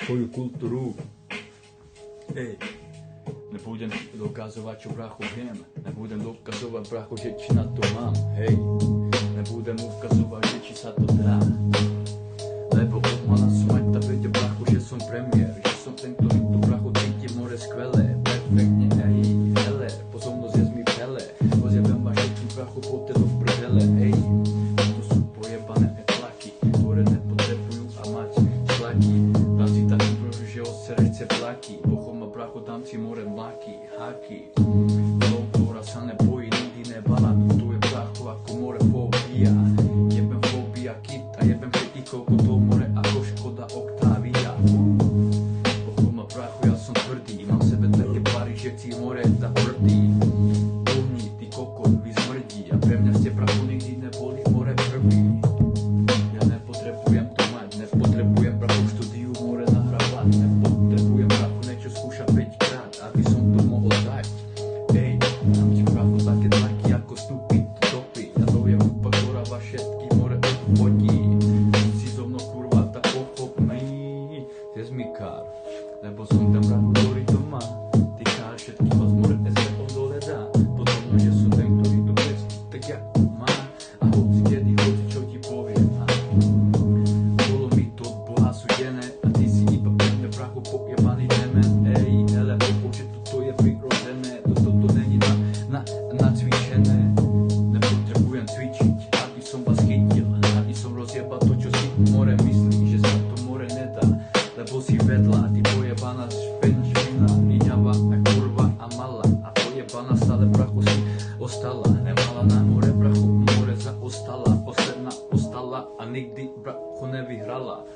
svoju kultúru. Hej, nebudem dokazovať, čo bracho viem. Nebudem dokazovať, bracho, že či na to mám. Hej, nebudem ukazovať, že či sa to dá. Lebo od mala som aj tá vedia, bracho, že som premiér. Že som ten, ktorý tu bracho cíti more skvelé. Perfektne, hej, hele, pozornosť je mi pele. Rozjebem ma všetkým, bracho, poďte do prdele. Hej, to sú pojebané tlaky, ktoré nepotrebujú a mať tlaky. Dám si taký brožu, že od srdce plaky. Boho ma, bracho, dám si more mlaky, haky. Ktorá sa nebojí, nikdy nebala. Tu je bracho ako more fóbia. Jebem fóbia kit a jebem všetkých, koľko to more ako Škoda Octavia. Boho ma, bracho, ja som tvrdý. Mám sebe také pary, že chci more da tvrdý. Tuhni, ty kokot, vy smrdí. A pre mňa ste, bracho, nikdy neboli more prvý. Ja nepotrebujem to mať, nepotrebujem, bracho, v štúdiu more nahrávať. Nepotrebujem, bracho, niečo skúšať 5-krát, aby som to mohol dať. Hej, dám ti, bracho, také tlaky ako stupy, topy. Ja to je hudba, ktorá vás všetky more odvodí. Si so mnou, kurva, tak pochop mi, je zmikár. Lebo som tam, bracho, ktorý to má. Týka všetkých vás more SPO dole dá. Potom, že som ten, ktorý to bez, tak ja má. A hoci kedy, hoci čo ti poviem. Bolo mi to od Boha súdené. A ty si iba pre mňa, bracho, pojebaný demen. Ej, hele, že toto je prirodzené. Toto není nacvičené. Nepotrebujem cvičiť, aby som vás chytil. Aby som rozjebal to, čo si more myslí, že sa to more nedá. Lebo si vedla, ty pojebaná špina, vyňava a kurva a mala. A pojebaná stále, bracho, si ostala. Nemala na more, bracho, more zaostala. Posledná ostala a nikdy, bracho, nevyhrala.